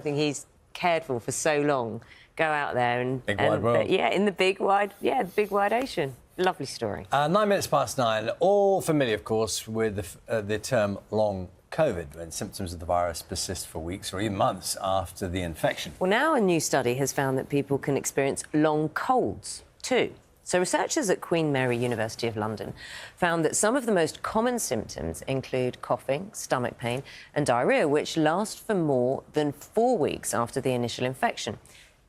Something he's cared for so long. Go out there and... Big wide world. Yeah, in the big wide ocean. Lovely story. 9:09. All familiar, of course, with the term long COVID, when symptoms of the virus persist for weeks or even months after the infection. Well, now a new study has found that people can experience long colds too. So researchers at Queen Mary University of London found that some of the most common symptoms include coughing, stomach pain and diarrhoea, which last for more than 4 weeks after the initial infection.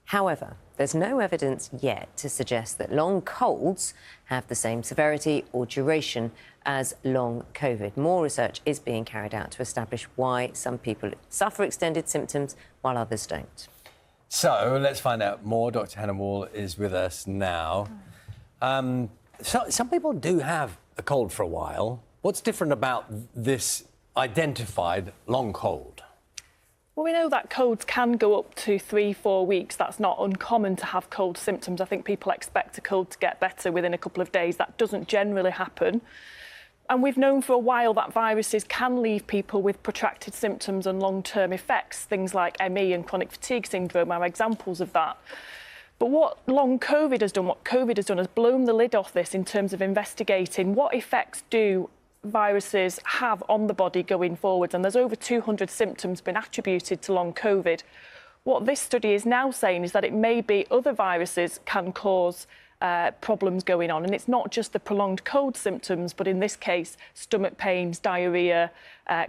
However, there's no evidence yet to suggest that long colds have the same severity or duration as long COVID. More research is being carried out to establish why some people suffer extended symptoms while others don't. So let's find out more. Dr. Helen Wall is with us now. Some people do have a cold for a while. What's different about this identified long cold? Well, we know that colds can go up to 3-4 weeks. That's not uncommon to have cold symptoms. I think people expect a cold to get better within a couple of days. That doesn't generally happen. And we've known for a while that viruses can leave people with protracted symptoms and long-term effects. Things like ME and chronic fatigue syndrome are examples of that. But what long COVID has done, what COVID has done, has blown the lid off this in terms of investigating what effects do viruses have on the body going forward. And there's over 200 symptoms been attributed to long COVID. What this study is now saying is that it may be other viruses can cause problems going on. And it's not just the prolonged cold symptoms, but in this case, stomach pains, diarrhoea,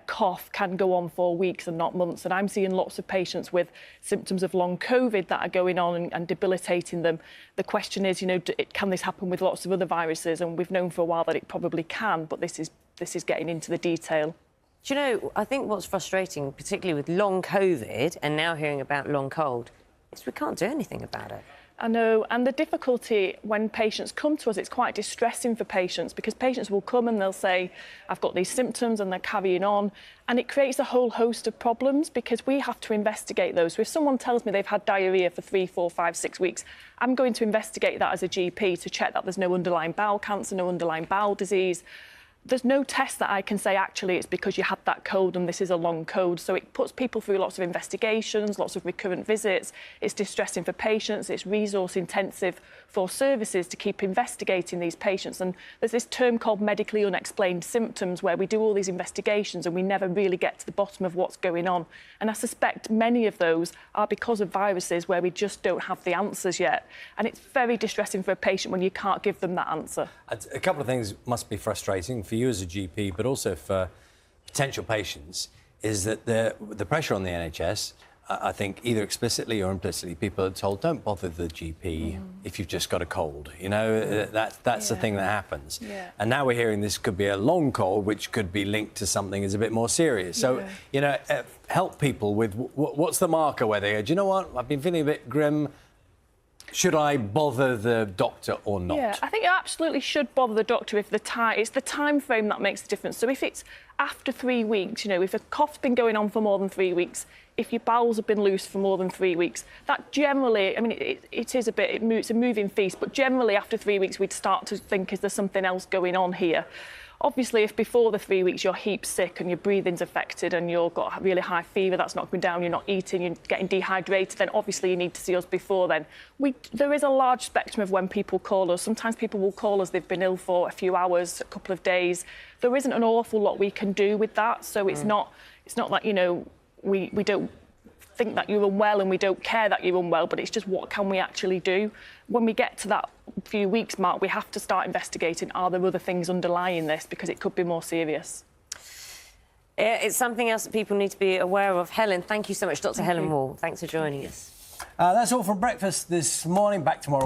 cough can go on for weeks and not months. And I'm seeing lots of patients with symptoms of long COVID that are going on and debilitating them. The question is, can this happen with lots of other viruses? And we've known for a while that it probably can, but this is getting into the detail. Do you know, I think what's frustrating, particularly with long COVID and now hearing about long cold, is we can't do anything about it. I know, and the difficulty when patients come to us, it's quite distressing for patients because patients will come and they'll say, I've got these symptoms, and they're carrying on. And it creates a whole host of problems because we have to investigate those. So if someone tells me they've had diarrhoea for 3, 4, 5, 6 weeks, I'm going to investigate that as a GP to check that there's no underlying bowel cancer, no underlying bowel disease. There's no test that I can say, actually, it's because you had that cold and this is a long cold. So it puts people through lots of investigations, lots of recurrent visits. It's distressing for patients. It's resource intensive for services to keep investigating these patients. And there's this term called medically unexplained symptoms where we do all these investigations and we never really get to the bottom of what's going on. And I suspect many of those are because of viruses where we just don't have the answers yet. And it's very distressing for a patient when you can't give them that answer. A couple of things must be frustrating for you as a GP, but also for potential patients, is that the pressure on the NHS, I think either explicitly or implicitly, people are told, don't bother the GP if you've just got a cold. That's the thing that happens. Yeah. And now we're hearing this could be a long cold, which could be linked to something that's a bit more serious. So, help people with what's the marker where they go, do you know what, I've been feeling a bit grim. Should I bother the doctor or not? Yeah, I think you absolutely should bother the doctor if it's the time frame that makes the difference. So if it's after 3 weeks, if a cough's been going on for more than 3 weeks, if your bowels have been loose for more than 3 weeks, that generally, I mean, it's a moving feast, but generally after 3 weeks we'd start to think, is there something else going on here? Obviously, if before the 3 weeks you're heap sick and your breathing's affected and you've got a really high fever, that's not going down, you're not eating, you're getting dehydrated, then obviously you need to see us before then. There is a large spectrum of when people call us. Sometimes people will call us, they've been ill for a few hours, a couple of days. There isn't an awful lot we can do with that, so it's not like, we don't think that you're unwell and we don't care that you're unwell, but it's just what can we actually do? When we get to that few weeks mark, we have to start investigating, are there other things underlying this, because it could be more serious. It's something else that people need to be aware of. Helen, thank you so much. Dr. Helen Wall, thanks for joining us. That's all from breakfast this morning. Back tomorrow.